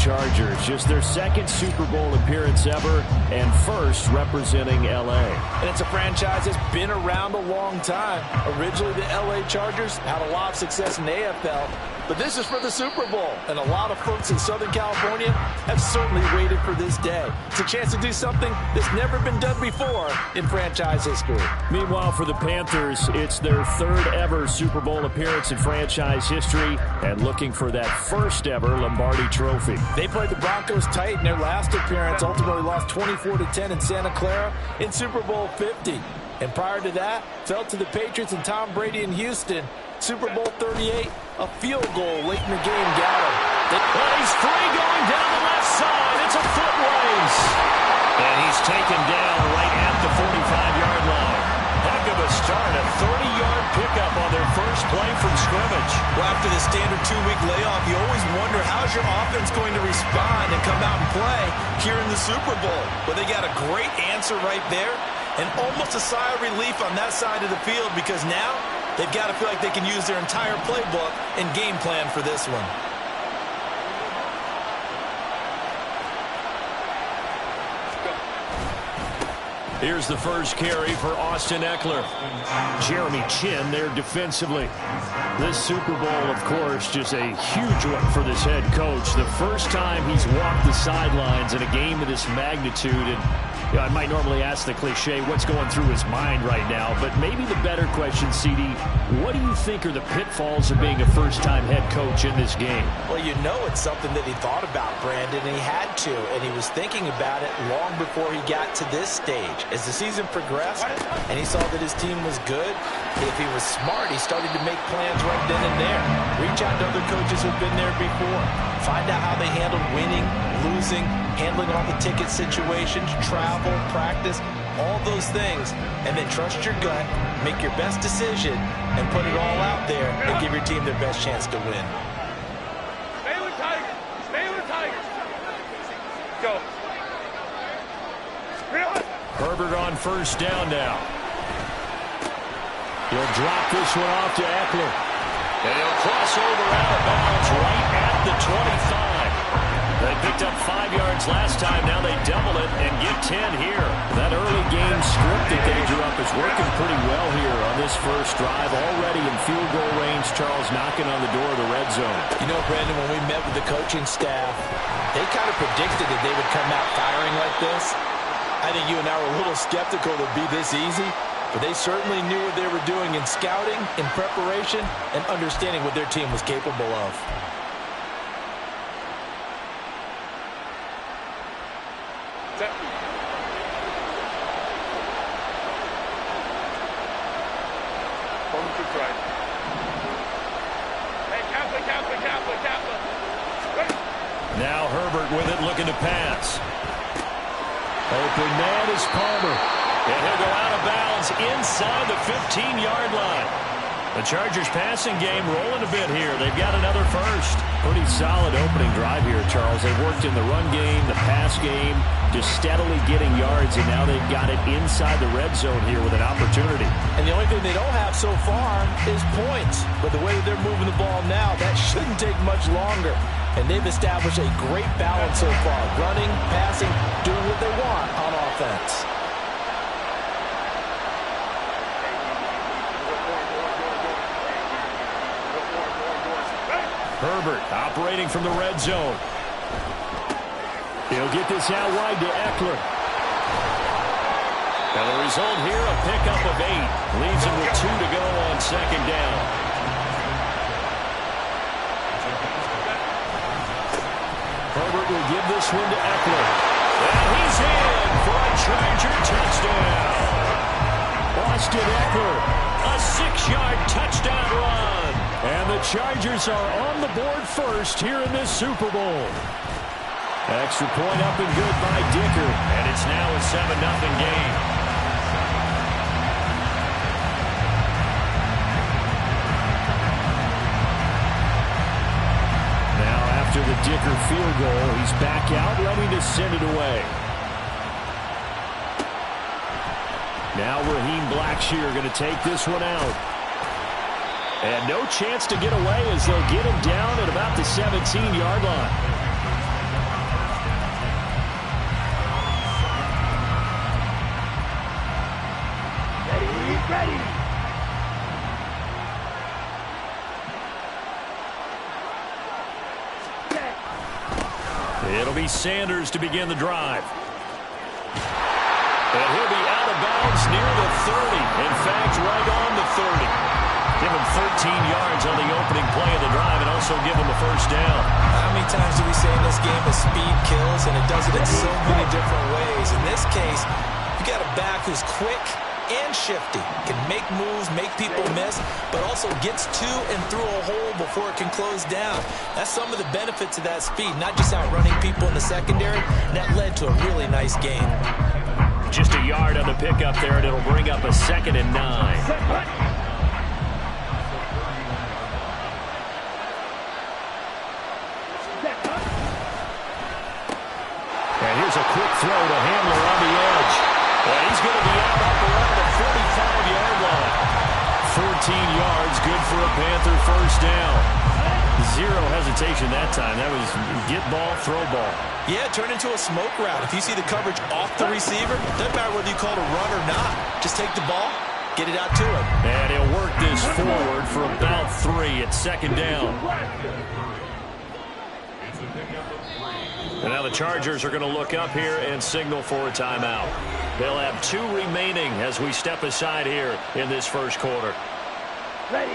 Chargers. Just their second Super Bowl appearance ever and first representing L.A. And it's a franchise that's been around a long time. Originally, the L.A. Chargers had a lot of success in the AFL, but this is for the Super Bowl, and a lot of folks in Southern California have certainly waited for this day. It's a chance to do something that's never been done before in franchise history. Meanwhile, for the Panthers, it's their third ever Super Bowl appearance in franchise history and looking for that first ever Lombardi Trophy. They played the Broncos tight in their last appearance, ultimately lost 24-10 in Santa Clara in Super Bowl 50. And prior to that, fell to the Patriots and Tom Brady in Houston. Super Bowl 38, a field goal late in the game got him. But he's free going down the left side. It's a foot race. And he's taken down right at the 45-yard line. Heck of a start, a 30-yard pickup on their first play from scrimmage. Well, after the standard 2-week layoff, you always wonder how's your offense going to respond and come out and play here in the Super Bowl. Well, they got a great answer right there and almost a sigh of relief on that side of the field because now they've got to feel like they can use their entire playbook and game plan for this one. Here's the first carry for Austin Ekeler. Jeremy Chinn there defensively. This Super Bowl, of course, just a huge one for this head coach. The first time he's walked the sidelines in a game of this magnitude. And I might normally ask the cliche, what's going through his mind right now? But maybe the better question, CD, what do you think are the pitfalls of being a first-time head coach in this game? Well, you know it's something that he thought about, Brandon, and he had to. And he was thinking about it long before he got to this stage. As the season progressed and he saw that his team was good, if he was smart, he started to make plans right then and there. Reach out to other coaches who've been there before. Find out how they handled winning, losing, handling all the ticket situations, travel, practice, all those things. And then trust your gut, make your best decision, and put it all out there and give your team their best chance to win. Baylor Tigers! Baylor Tigers! Go. Herbert on first down now. He'll drop this one off to Ekeler. And he'll cross over out of bounds right at the 25. They picked up 5 yards last time. Now they double it and get 10 here. That early game script that they drew up is working pretty well here on this first drive. Already in field goal range, Charles knocking on the door of the red zone. You know, Brandon, when we met with the coaching staff, they kind of predicted that they would come out firing like this. I think you and I were a little skeptical it would be this easy, but they certainly knew what they were doing in scouting, in preparation, and understanding what their team was capable of. Now Herbert with it, looking to pass. Open man is Palmer. And he'll go out of bounds inside the 15-yard line. The Chargers passing game rolling a bit here. They've got another first. Pretty solid opening drive here, Charles. They've worked in the run game, the pass game, just steadily getting yards, and now they've got it inside the red zone here with an opportunity. And the only thing they don't have so far is points. But the way that they're moving the ball now, that shouldn't take much longer. And they've established a great balance so far. Running, passing, doing what they want on offense. Herbert operating from the red zone. He'll get this out wide to Ekeler. And the result here, a pickup of 8. Leaves him with 2 to go on second down. Herbert will give this one to Ekeler. And he's in for a Charger touchdown. Austin Ekeler, a 6-yard touchdown run. And the Chargers are on the board first here in this Super Bowl. Extra point up and good by Dicker. And it's now a 7-0 game. Now after the Dicker field goal, he's back out ready to send it away. Now Raheem Blackshear going to take this one out. And no chance to get away as they'll get him down at about the 17-yard line. It'll be Sanders to begin the drive. And he'll be out of bounds near the 30. In fact, right on the 30. Give him 13 yards on the opening play of the drive and also give him a first down. How many times do we say in this game that speed kills, and it does it in so many different ways? In this case, you got a back who's quick and shifty, can make moves, make people miss, but also gets to and through a hole before it can close down. That's some of the benefits of that speed, not just outrunning people in the secondary. And that led to a really nice game. Just a yard on the pickup there, and it'll bring up a 2nd and 9. And here's a quick throw to Hamler on the edge. And he's going to be out up around the 45-yard line. 14 yards, good for a Panther first down. Zero hesitation that time. That was get ball, throw ball. Yeah, turn into a smoke route. If you see the coverage off the receiver, doesn't matter whether you call it a run or not. Just take the ball, get it out to him. And he'll work this forward for about 3 at 2nd down. And now the Chargers are going to look up here and signal for a timeout. They'll have 2 remaining as we step aside here in this first quarter.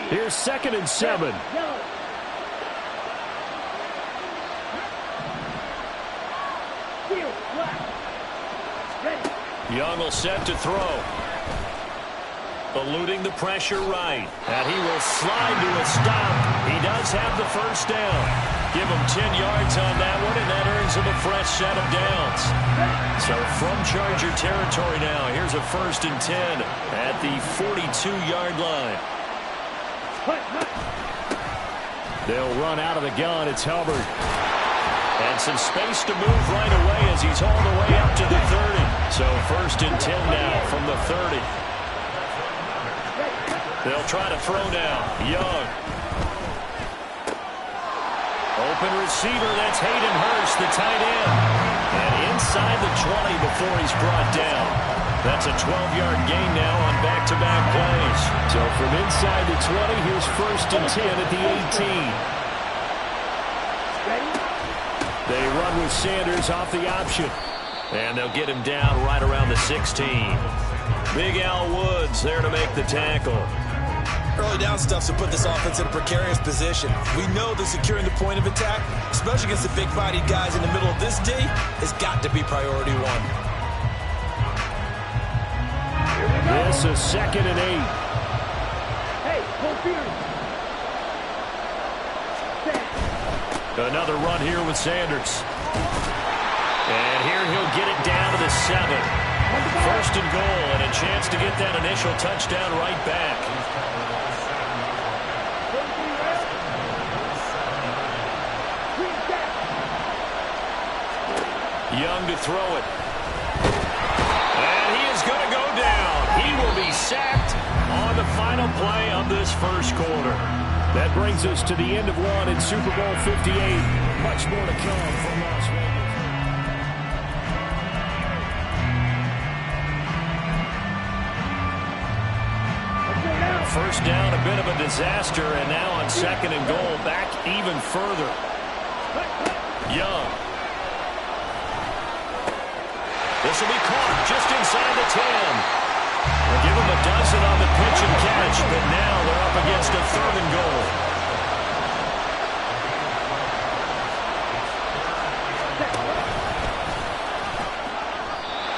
Here's 2nd and 7. Young will set to throw. Eluding the pressure right. And he will slide to a stop. He does have the first down. Give him 10 yards on that one, and that earns him a fresh set of downs. So from Charger territory now, here's a 1st and 10 at the 42-yard line. They'll run out of the gun. It's Hubbard. And some space to move right away as he's all the way up to the 30. So 1st and 10 now from the 30. They'll try to throw now. Young. Open receiver, that's Hayden Hurst, the tight end. And inside the 20 before he's brought down. That's a 12-yard gain now on back-to-back plays. So from inside the 20, here's 1st and 10 at the 18. They run with Sanders off the option. And they'll get him down right around the 16. Big Al Woods there to make the tackle. Early down stuff to put this offense in a precarious position. We know that securing the point of attack, especially against the big-bodied guys in the middle of this D, has got to be priority 1. This is 2nd and 8. Hey, Another run here with Sanders. And here he'll get it down to the 7. 1st and goal, and a chance to get that initial touchdown right back. Young to throw it. And he is going to go down. He will be sacked on the final play of this first quarter. That brings us to the end of 1 in Super Bowl 58. Much more to come from Las Vegas. First down, a bit of a disaster, and now on 2nd and goal, back even further. Young. This will be caught just inside the 10. They'll give him a dozen on the pitch and catch, but now they're up against a 3rd and goal.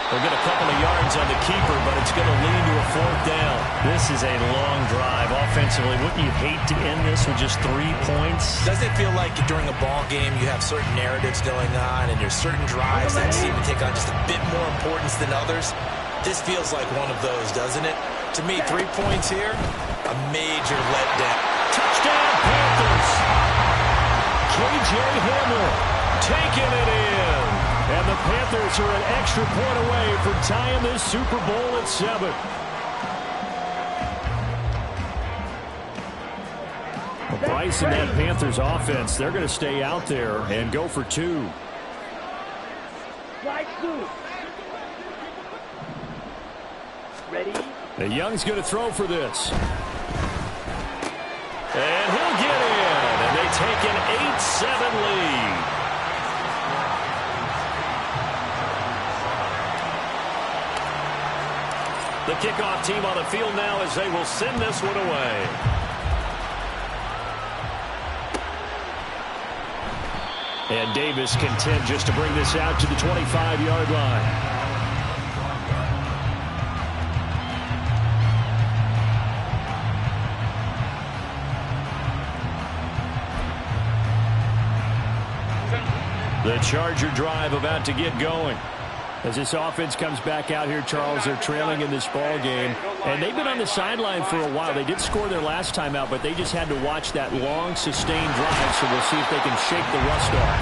They'll get a couple of yards on the keeper, but it's going to lead to a 4th down. This is a long drive. Offensively, wouldn't you hate to end this with just 3 points? Doesn't it feel like during a ball game you have certain narratives going on and there's certain drives that seem to take on just a bit more importance than others? This feels like one of those, doesn't it? To me, 3 points here, a major letdown. Touchdown, Panthers! K.J. Hamler taking it in. And the Panthers are an extra point away from tying this Super Bowl at 7. Bryce and that Panthers offense, they're going to stay out there and go for 2. Ready? And Young's going to throw for this. And he'll get in. And they take an 8-7 lead. The kickoff team on the field now as they will send this one away. And Davis content just to bring this out to the 25-yard line. The Charger drive about to get going. As this offense comes back out here, Charles, they're trailing in this ball game. And they've been on the sideline for a while. They did score their last time out, but they just had to watch that long, sustained drive. So we'll see if they can shake the rust off.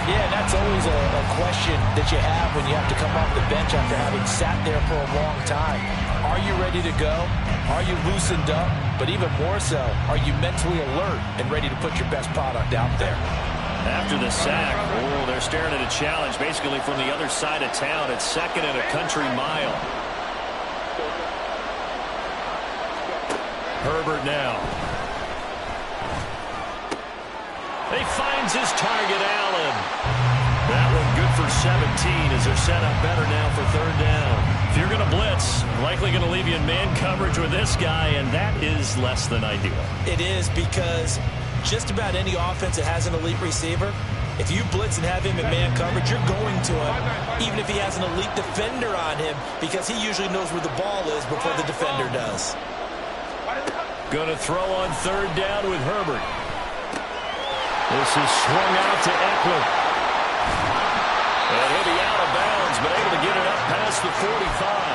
Yeah, that's always a question that you have when you have to come off the bench after having sat there for a long time. Are you ready to go? Are you loosened up? But even more so, are you mentally alert and ready to put your best product out there? After the sack, they're staring at a challenge basically from the other side of town. It's second and a country mile. Herbert now. He finds his target, Allen. That one good for 17 as they're set up better now for third down. If you're going to blitz, likely going to leave you in man coverage with this guy, and that is less than ideal. It is, because just about any offense that has an elite receiver, if you blitz and have him in man coverage, you're going to him, even if he has an elite defender on him, because he usually knows where the ball is before the defender does. Going to throw on third down with Herbert. This is swung out to Eckler. And he'll be out of bounds, but able to get it up past the 45.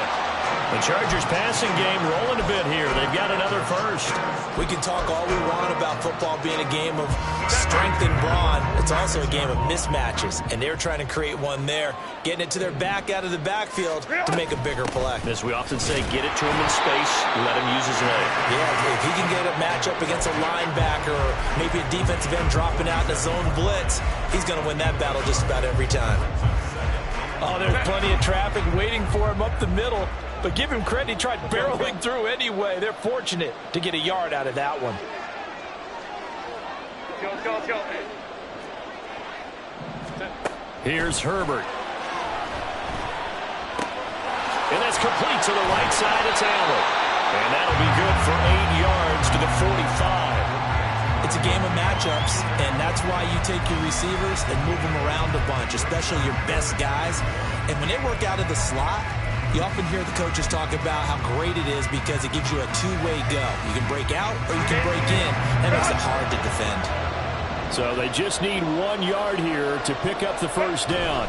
The Chargers passing game rolling a bit here. They've got another first. We can talk all we want about football being a game of strength and brawn. It's also a game of mismatches, and they're trying to create one there, getting it to their back out of the backfield to make a bigger play. As we often say, get it to him in space, let him use his leg. Yeah, if he can get a matchup against a linebacker or maybe a defensive end dropping out in a zone blitz, he's going to win that battle just about every time. Oh, there's plenty of traffic waiting for him up the middle. But give him credit, he tried barreling through anyway. They're fortunate to get a yard out of that one. Here's Herbert. And that's complete to the right side. It's Allen. And that'll be good for 8 yards to the 45. It's a game of matchups, and that's why you take your receivers and move them around a bunch, especially your best guys. And when they work out of the slot, you often hear the coaches talk about how great it is because it gives you a two-way go. You can break out or you can break in. That makes it hard to defend. So they just need 1 yard here to pick up the first down.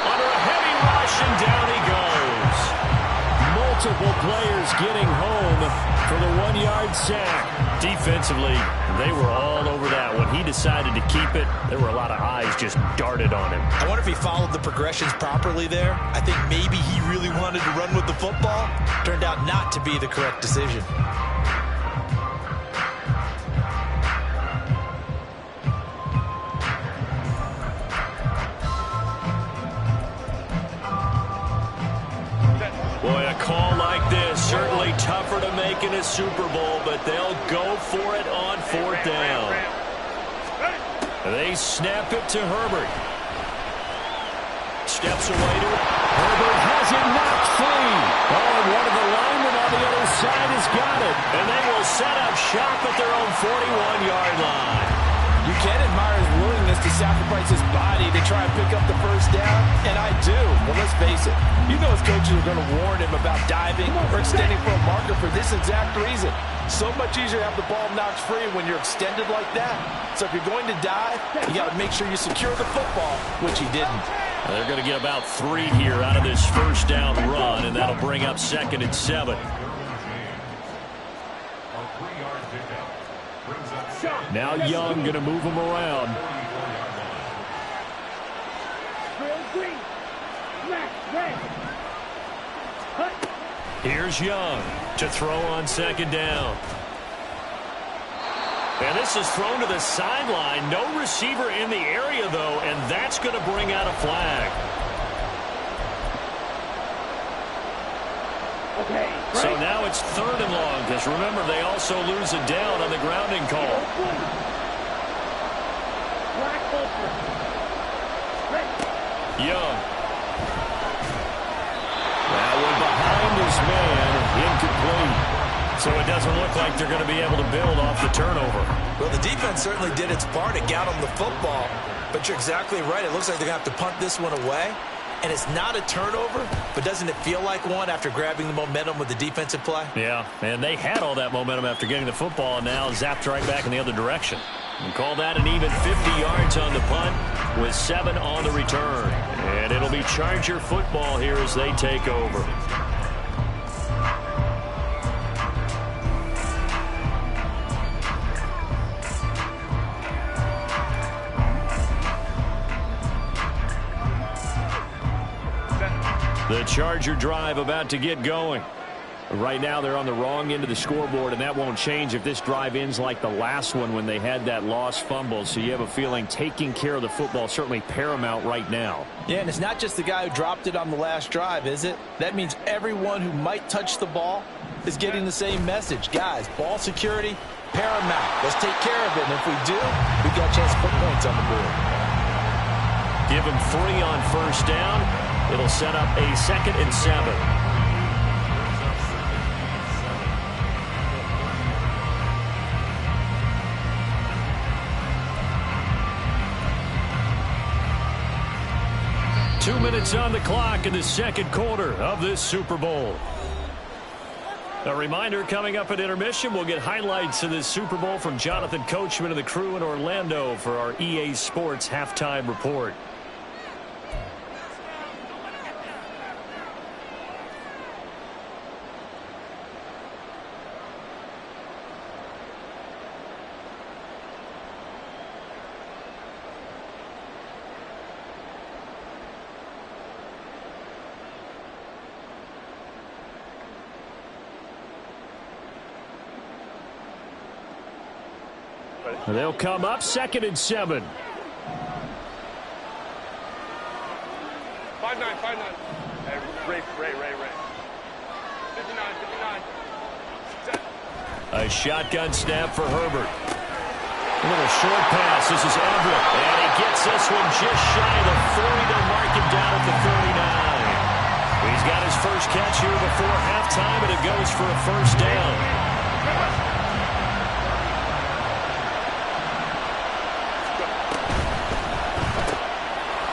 Under a heavy rush, and down he goes. Multiple players getting home for the 1 yard sack. Defensively, they were all over that. When he decided to keep it, there were a lot of eyes just darted on him. I wonder if he followed the progressions properly there. I think maybe he really wanted to run with the football. Turned out not to be the correct decision. Boy, a call like this, certainly tougher to make in a Super Bowl, but they'll go for it on fourth down. They snap it to Herbert. Steps away to it. Herbert has it knocked free. Oh, and one of the linemen on the other side has got it. And they will set up shop at their own 41-yard line. You can admire his willingness to sacrifice his body to try and pick up the first down, and I do. But let's face it, you know his coaches are going to warn him about diving or extending for a marker for this exact reason. So much easier to have the ball knocked free when you're extended like that. So if you're going to dive, you got to make sure you secure the football, which he didn't. They're going to get about 3 here out of this first down run, and that'll bring up 2nd and 7. Now Young going to move him around. Here's Young to throw on 2nd down. And this is thrown to the sideline. No receiver in the area, though, and that's going to bring out a flag. Okay, so now it's 3rd and long, because remember, they also lose a down on the grounding call. Young. That one behind So it doesn't look like they're going to be able to build off the turnover. Well, the defense certainly did its part to get them the football, but you're exactly right. It looks like they're going to have to punt this one away, and it's not a turnover, but doesn't it feel like one after grabbing the momentum with the defensive play? Yeah, and they had all that momentum after getting the football, and now zapped right back in the other direction. And call that an even 50 yards on the punt with 7 on the return. And it'll be Charger football here as they take over. The Charger drive about to get going. Right now they're on the wrong end of the scoreboard, and that won't change if this drive ends like the last one when they had that lost fumble. So you have a feeling taking care of the football certainly paramount right now. Yeah, and it's not just the guy who dropped it on the last drive, is it? That means everyone who might touch the ball is getting the same message. Guys, ball security, paramount. Let's take care of it, and if we do, we've got a chance to put points on the board. Give them 3 on first down. It'll set up a 2nd and 7. Two minutes on the clock in the second quarter of this Super Bowl. A reminder, coming up at intermission, we'll get highlights of this Super Bowl from Jonathan Coachman and the crew in Orlando for our EA Sports halftime report. They'll come up 2nd and 7. 5-9. Hey, Ray. 59. A shotgun snap for Herbert. A little short pass. This is Everett. And he gets this one just shy of the 40. They'll mark him down at the 39. He's got his first catch here before halftime, and it goes for a first down.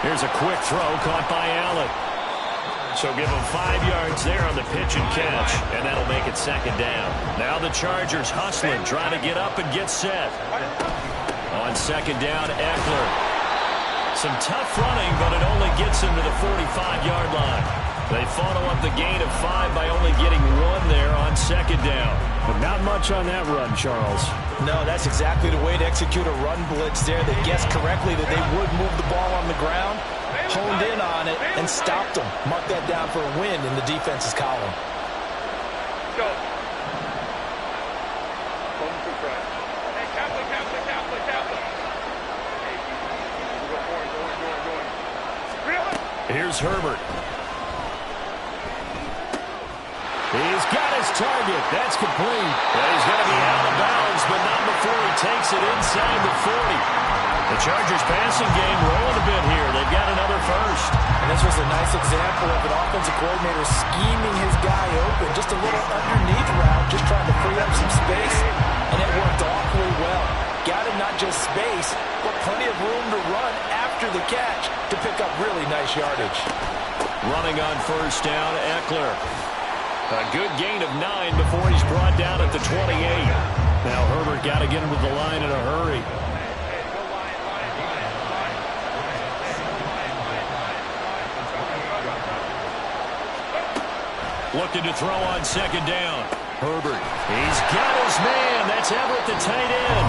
Here's a quick throw caught by Allen. So give him 5 yards there on the pitch and catch, and that'll make it 2nd down. Now the Chargers hustling, trying to get up and get set. On 2nd down, Eckler. Some tough running, but it only gets him to the 45-yard line. They follow up the gain of 5 by only getting 1 there on 2nd down. But not much on that run, Charles. No, that's exactly the way to execute a run blitz there. They guessed correctly that they would move the ball on the ground, honed in on it, and stopped them. Mark that down for a win in the defense's column. Go. Hey, Kaplan. Hey, Here's Herbert. He's got his target. That's complete. And he's going to be out of bounds, but not before he takes it inside the 40. The Chargers passing game rolling a bit here. They've got another first. And this was a nice example of an offensive coordinator scheming his guy open. Just a little underneath route, just trying to free up some space. And it worked awfully well. Got him not just space, but plenty of room to run after the catch to pick up really nice yardage. Running on first down, Eckler. A good gain of 9 before he's brought down at the 28. Now Herbert got to get him to the line in a hurry. Looking to throw on 2nd down. Herbert. He's got his man. That's Everett, the tight end.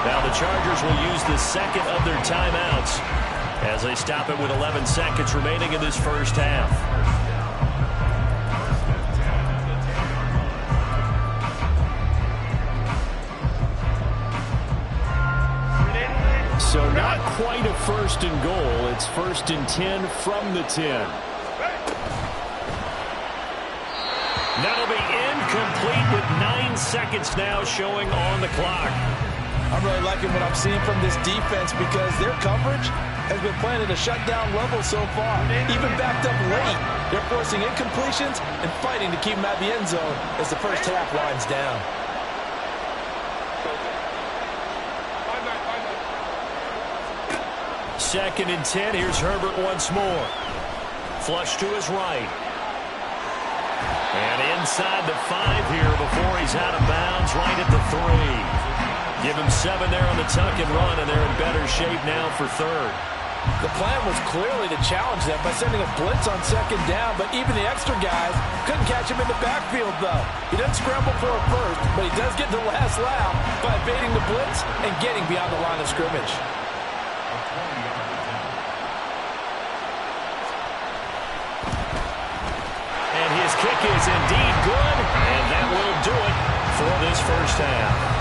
Now the Chargers will use the 2nd of their timeouts as they stop it with 11 seconds remaining in this first half. So not quite a 1st and goal. It's 1st and 10 from the 10. That'll be incomplete with 9 seconds now showing on the clock. I'm really liking what I'm seeing from this defense because their coverage has been playing at a shutdown level so far. Even backed up late, they're forcing incompletions and fighting to keep them at the end zone as the first half winds down. Second and 10. Here's Herbert once more. Flush to his right. And inside the 5 here before he's out of bounds, right at the 3. Give him 7 there on the tuck and run, and they're in better shape now for third. The plan was clearly to challenge them by sending a blitz on second down, but even the extra guys couldn't catch him in the backfield, though. He doesn't scramble for it first, but he does get the last laugh by evading the blitz and getting beyond the line of scrimmage. And his kick is indeed good, and that will do it for this first half.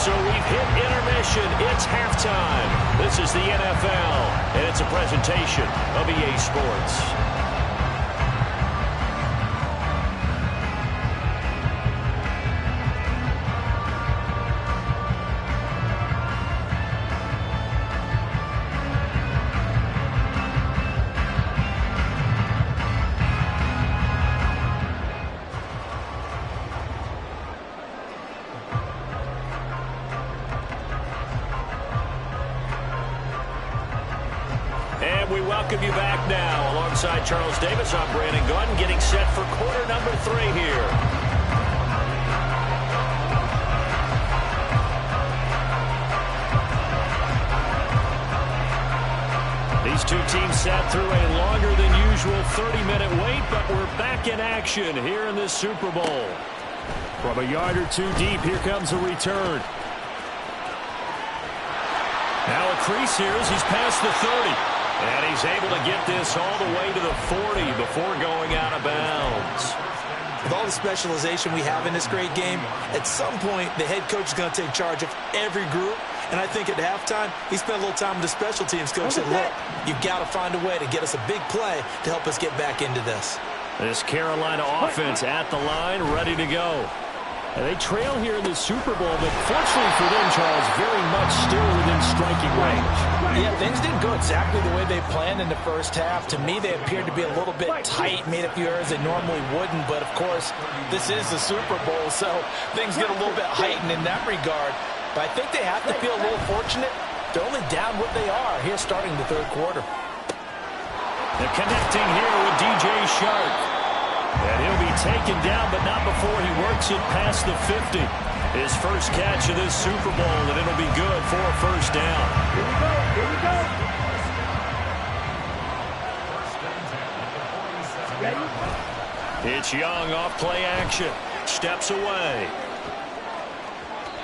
So we've hit intermission. It's halftime. This is the NFL, and it's a presentation of EA Sports. We welcome you back now. Alongside Charles Davis, I'm Brandon Gaudin, getting set for quarter number 3 here. These two teams sat through a longer than usual 30-minute wait, but we're back in action here in this Super Bowl. From a yard or two deep, here comes a return. Now a crease here as he's past the 30. And he's able to get this all the way to the 40 before going out of bounds. With all the specialization we have in this great game, at some point the head coach is going to take charge of every group. And I think at halftime, he spent a little time with the special teams coach and said, look, you've got to find a way to get us a big play to help us get back into this. This Carolina offense at the line, ready to go. And they trail here in the Super Bowl, but fortunately for them, Charles, very much still within striking range. Yeah, things didn't go exactly the way they planned in the first half. To me, they appeared to be a little bit tight, made a few errors they normally wouldn't. But, of course, this is the Super Bowl, so things get a little bit heightened in that regard. But I think they have to feel a little fortunate. They're only down what they are here starting the third quarter. They're connecting here with DJ Shark. And he'll be taken down, but not before he works it past the 50. His first catch of this Super Bowl, and it'll be good for a first down. Here we go, here we go. Ready? It's Young off play action. Steps away.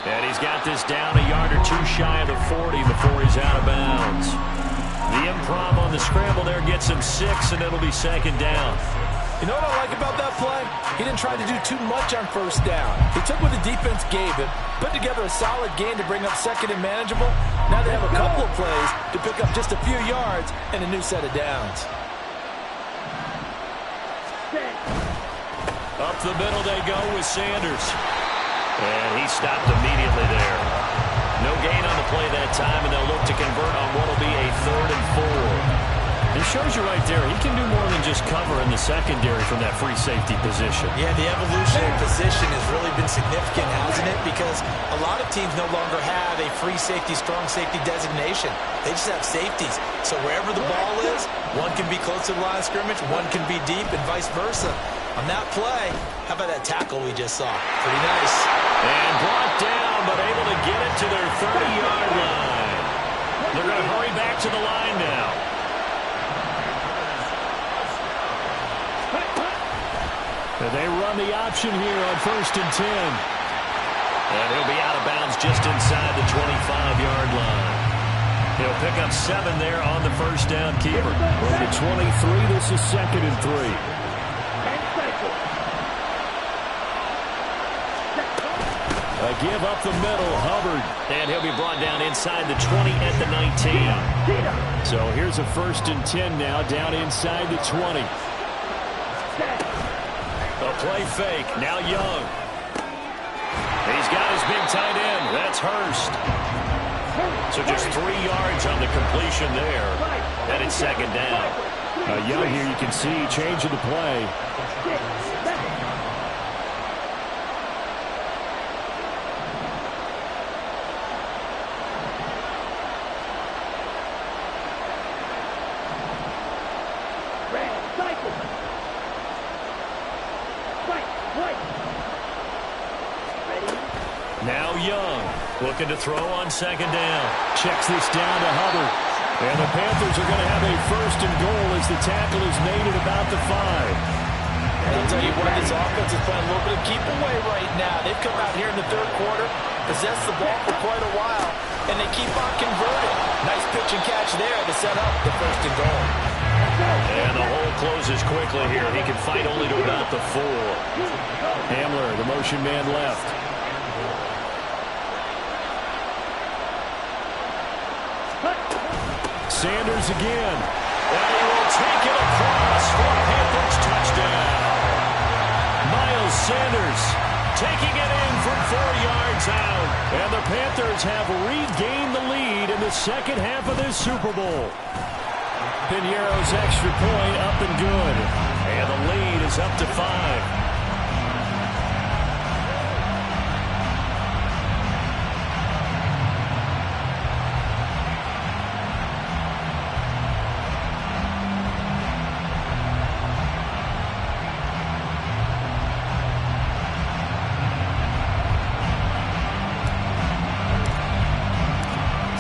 And he's got this down a yard or two shy of the 40 before he's out of bounds. The improv on the scramble there gets him 6, and it'll be second down. You know what I like about that play? He didn't try to do too much on first down. He took what the defense gave him, put together a solid gain to bring up second and manageable. Now they have a couple of plays to pick up just a few yards and a new set of downs. Up the middle they go with Sanders. And he stopped immediately there. No gain on the play that time, and they'll look to convert on what will be a 3rd and 4. It shows you right there, he can do more than just cover in the secondary from that free safety position. Yeah, the evolution in position has really been significant, hasn't it? Because a lot of teams no longer have a free safety, strong safety designation. They just have safeties. So wherever the ball is, one can be close to the line of scrimmage, one can be deep, and vice versa. On that play, how about that tackle we just saw? Pretty nice. And brought down, but able to get it to their 30-yard line. They're going to hurry back to the line now. And they run the option here on 1st and 10. And he'll be out of bounds just inside the 25-yard line. He'll pick up 7 there on the first down keeper. We're to 23. This is 2nd and 3. A give up the middle, Hubbard. And he'll be brought down inside the 20 at the 19. So here's a 1st and 10 now, down inside the 20. A play fake, now Young. He's got his big tight end. That's Hurst. So just 3 yards on the completion there. And it's second down. Young here, you can see changing the play. Now Young looking to throw on second down. Checks this down to Hubbard. And the Panthers are going to have a first and goal as the tackle is made at about the 5. I'll tell you what, this offense is playing a little bit of keep away right now. They've come out here in the third quarter, possessed the ball for quite a while, and they keep on converting. Nice pitch and catch there to set up the first and goal. And the hole closes quickly here. He can fight only to about the 4. Hamler, the motion man left. Sanders again. And he will take it across for a Panthers touchdown. Miles Sanders taking it in from 4 yards out. And the Panthers have regained the lead in the second half of this Super Bowl. Pinheiro's extra point up and good. And the lead is up to 5.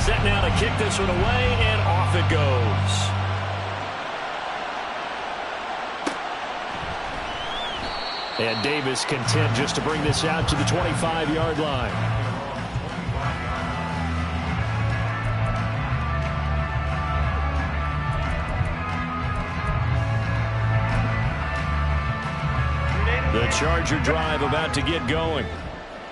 Set now to kick this one away, and off it goes. And Davis content just to bring this out to the 25-yard line. The Charger drive about to get going.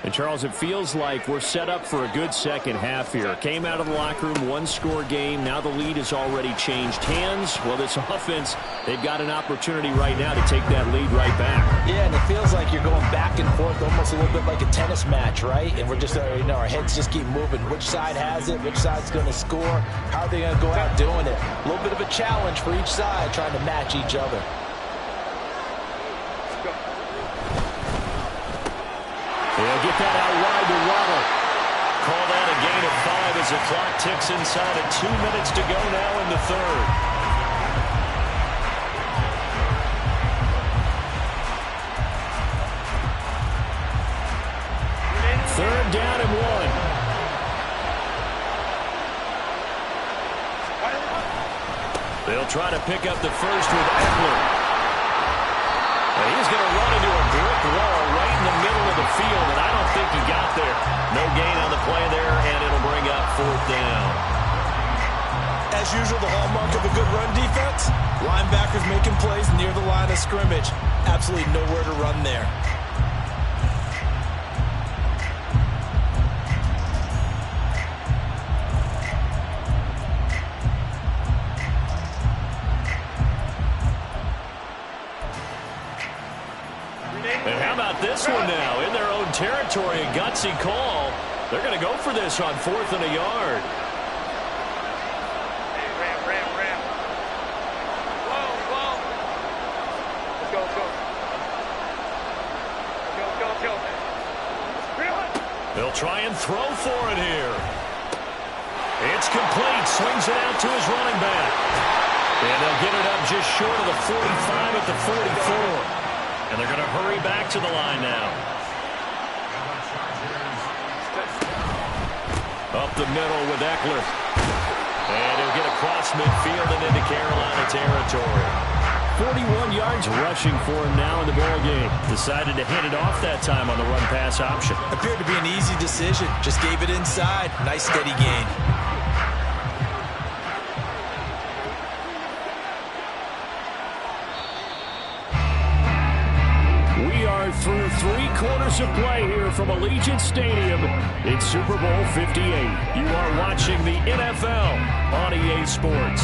And, Charles, it feels like we're set up for a good second half here. Came out of the locker room, one-score game. Now the lead has already changed hands. Well, this offense, they've got an opportunity right now to take that lead right back. Yeah, and it feels like you're going back and forth almost a little bit like a tennis match, right? And we're just, our heads just keep moving. Which side has it? Which side's going to score? How are they going to go out doing it? A little bit of a challenge for each side trying to match each other. They'll get that out wide to Waddle. Call that a gain of 5 as the clock ticks inside of 2 minutes to go now in the third. Third down and 1. They'll try to pick up the first with Eckler. He's going to run into a brick wall right in the middle of the field, and I don't think he got there. No gain on the play there, and it'll bring up fourth down. As usual, the hallmark of a good run defense, linebackers making plays near the line of scrimmage. Absolutely nowhere to run there. And how about this one now? In their own territory, a gutsy call. They're going to go for this on 4th and a yard. Ram. Whoa. Let's go. They'll try and throw for it here. It's complete. Swings it out to his running back. And they'll get it up just short of the 45 at the 44. And they're going to hurry back to the line now. Up the middle with Eckler. And he'll get across midfield and into Carolina territory. 41 yards rushing for him now in the ballgame. Decided to hand it off that time on the run-pass option. Appeared to be an easy decision. Just gave it inside. Nice steady gain. Through 3 quarters of play here from Allegiant Stadium in Super Bowl 58. You are watching the NFL on EA Sports.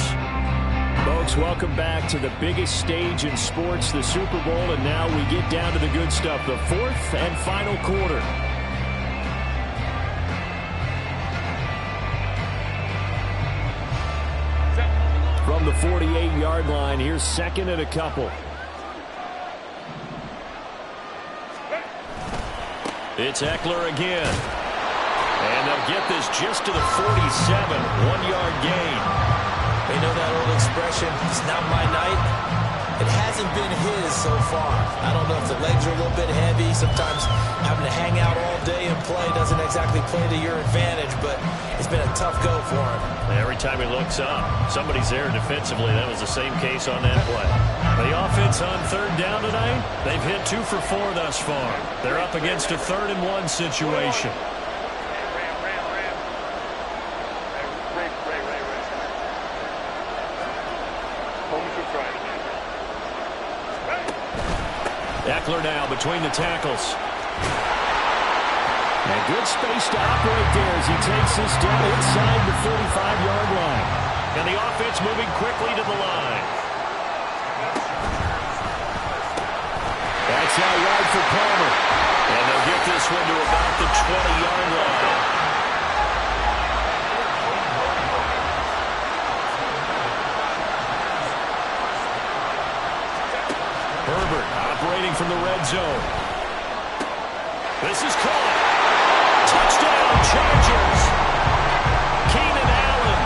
Folks, welcome back to the biggest stage in sports, the Super Bowl, and now we get down to the good stuff, the 4th and final quarter. from the 48-yard line. Here's second and a couple. It's Eckler again. And they'll get this just to the 47. 1-yard gain. You know that old expression, it's not my night? It hasn't been his so far. I don't know if the legs are a little bit heavy. Sometimes having to hang out all day and play doesn't exactly play to your advantage, but it's been a tough go for him. Every time he looks up, somebody's there defensively. That was the same case on that play. The offense on third down tonight, they've hit 2 for 4 thus far. They're up against a 3rd-and-1 situation. Eckler now between the tackles. And good space to operate there as he takes this down inside the 35-yard line. And the offense moving quickly to the line. That's out wide for Palmer. And they'll get this one to about the 20-yard line. Herbert operating from the red zone. This is caught. Touchdown, Chargers. Keenan Allen,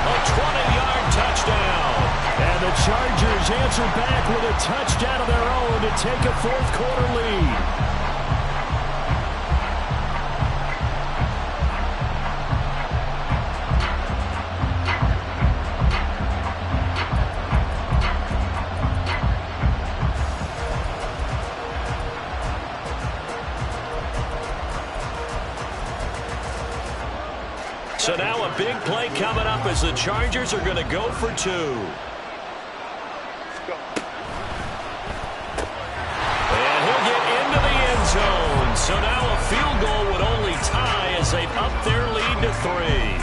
a 20-yard touchdown. And the Chargers answer back with a touchdown of their own to take a 4th-quarter lead. So now a big play coming up as the Chargers are going to go for 2. And he'll get into the end zone. So now a field goal would only tie as they've upped their lead to 3.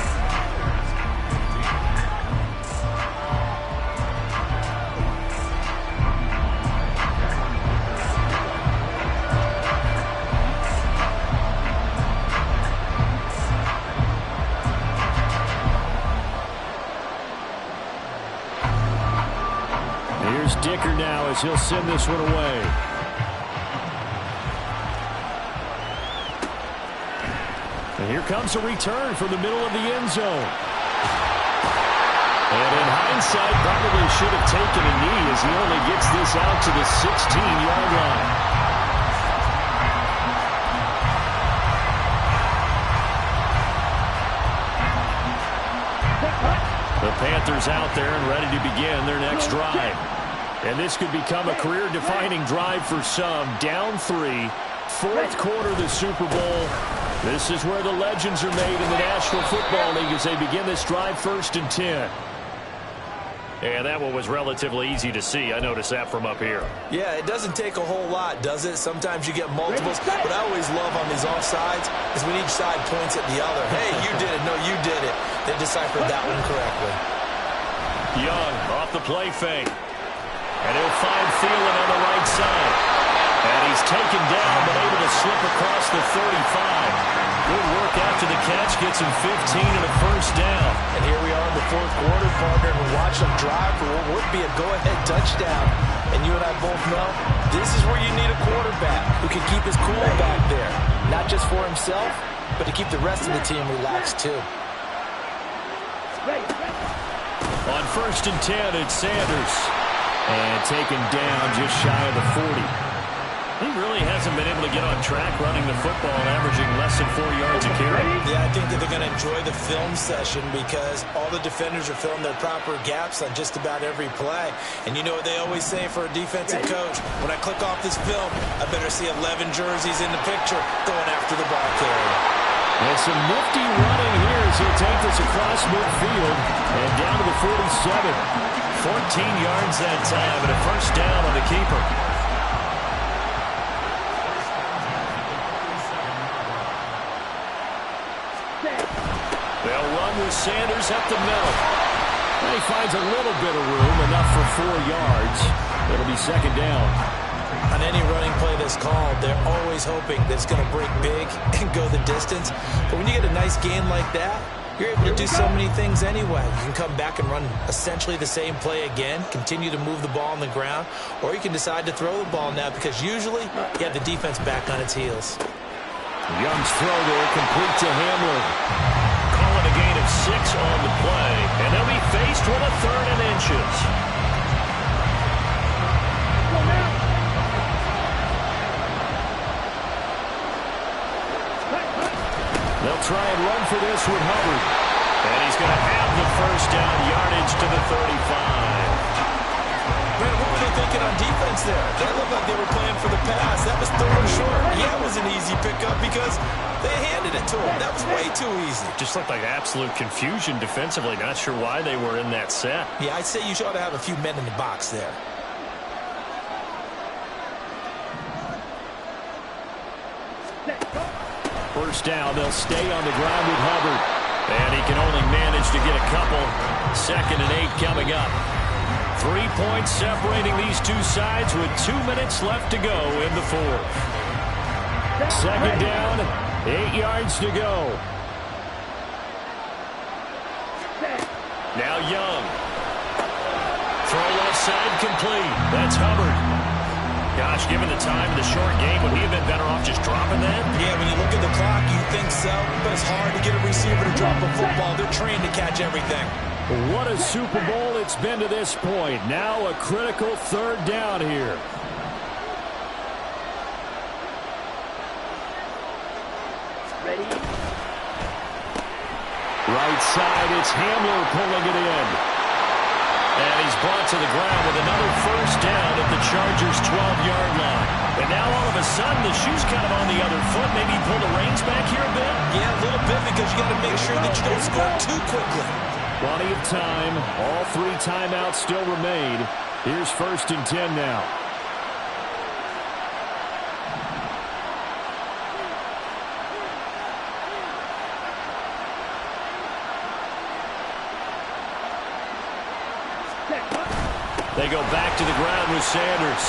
Dicker now as he'll send this one away. And here comes a return from the middle of the end zone. And in hindsight, probably should have taken a knee as he only gets this out to the 16-yard line. The Panthers out there and ready to begin their next drive. And this could become a career-defining drive for some. Down 3, 4th quarter of the Super Bowl. This is where the legends are made in the National Football League as they begin this drive 1st and 10. And that one was relatively easy to see. I noticed that from up here. Yeah, it doesn't take a whole lot, does it? Sometimes you get multiples. What I always love on these offsides is when each side points at the other. Hey, you did it. No, you did it. They deciphered that one correctly. Young off the play fake. And he'll find Thielen on the right side. And he's taken down, but able to slip across the 35. Good work after the catch. Gets him 15 and a 1st down. And here we are in the 4th quarter, partner. We watch them drive for what would be a go-ahead touchdown. And you and I both know this is where you need a quarterback who can keep his cool back there. Not just for himself, but to keep the rest of the team relaxed too. On 1st and 10, it's Sanders. And taken down just shy of the 40. He really hasn't been able to get on track running the football, averaging less than 4 yards a carry. Yeah, I think that they're going to enjoy the film session because all the defenders are filling their proper gaps on just about every play. And you know what they always say for a defensive coach? When I click off this film, I better see 11 jerseys in the picture going after the ball carrier. And some nifty running here as he'll take this across midfield and down to the 47. 14 yards that time and a 1st down on the keeper. They'll run with Sanders up the middle. And he finds a little bit of room, enough for 4 yards. It'll be 2nd down. On any running play that's called, they're always hoping that it's going to break big and go the distance. But when you get a nice gain like that, You're able to do so many things anyway. You can come back and run essentially the same play again, continue to move the ball on the ground, or you can decide to throw the ball now because usually you have the defense back on its heels. Young's throw there, complete to Hamler. Call it a gain of 6 on the play, and they'll be faced with a 3rd and inches. They'll try and run for this with Hubbard. And he's going to have the first down, yardage to the 35. Brad, what were they thinking on defense there? That looked like they were playing for the pass. That was third short. Yeah, it was an easy pickup because they handed it to him. That was way too easy. Just looked like absolute confusion defensively. Not sure why they were in that set. Yeah, I'd say you ought to have a few men in the box there. First down, they'll stay on the ground with Hubbard. And he can only manage to get a couple. 2nd and 8 coming up. 3 points separating these two sides with 2 minutes left to go in the 4th. 2nd down, 8 yards to go. Now Young. Throw left side complete. That's Hubbard. Gosh, given the time, the short game, would he have been better off just dropping that? Yeah, when you look at the clock, you think so, but it's hard to get a receiver to drop a football. They're trained to catch everything. What a Super Bowl it's been to this point. Now a critical 3rd down here. Ready? Right side, it's Hamler pulling it in. And he's brought to the ground with another first down at the Chargers' 12-yard line. And now all of a sudden, the shoe's kind of on the other foot. Maybe pull the reins back here a bit? Yeah, a little bit because you got to make sure that you don't score too quickly. Plenty of time. All 3 timeouts still remain. Here's 1st and 10 now. They go back to the ground with Sanders.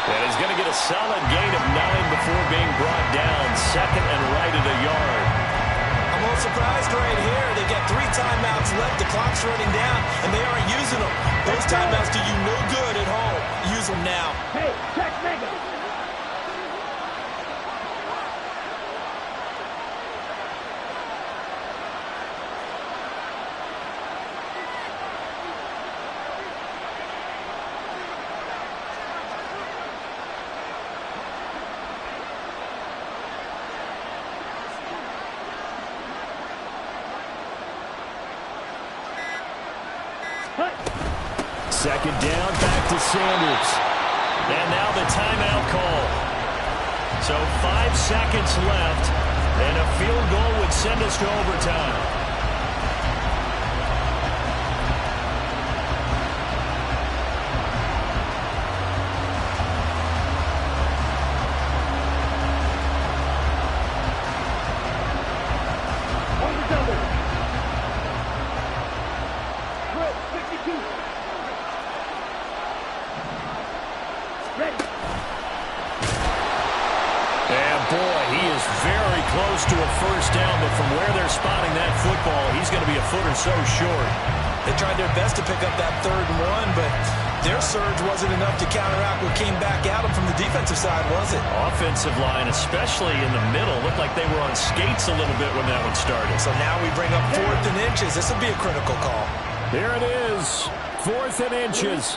And he's going to get a solid gain of 9 before being brought down. 2nd and right at a yard. I'm a little surprised right here. They got 3 timeouts left. The clock's running down, and they aren't using them. Those timeouts do you no good at home. Use them now. Hey, check mega. Second down, back to Sanders. And now the timeout call. So 5 seconds left, and a field goal would send us to overtime. To a first down, but from where they're spotting that football, he's going to be a foot or so short. They tried their best to pick up that 3rd and 1, but their surge wasn't enough to counteract what came back at them from the defensive side, was it? Offensive line, especially in the middle, looked like they were on skates a little bit when that one started. So now we bring up 4th and inches. This will be a critical call. Here it is, 4th and inches.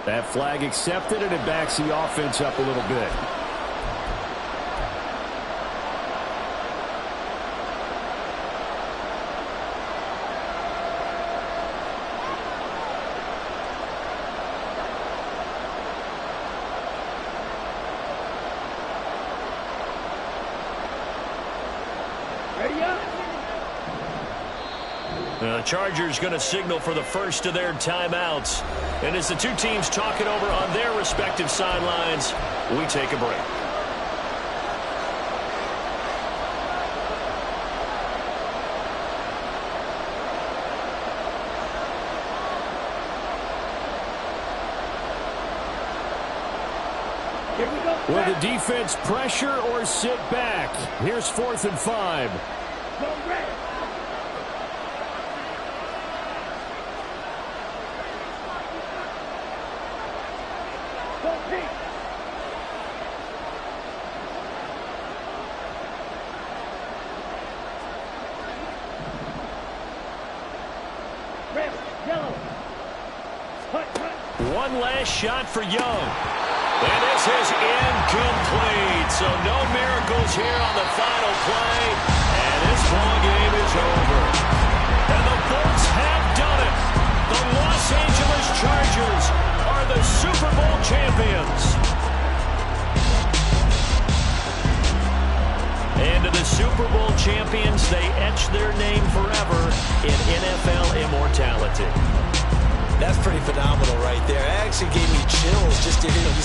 That flag accepted, and it backs the offense up a little bit. The Chargers going to signal for the first of their timeouts. And as the two teams talk it over on their respective sidelines, we take a break. Will the defense pressure or sit back? Here's 4th and 5. Go red. Go pink. Red, yellow. Hut, hut. One last shot for Young. And this is incomplete. So no miracles here on the final play. And this ball game is over. And the Bolts have done it. The Los Angeles Chargers are the Super Bowl champions. And to the Super Bowl champions, they etch their name forever in NFL immortality. That's pretty phenomenal right there. It actually gave me chills just to hear you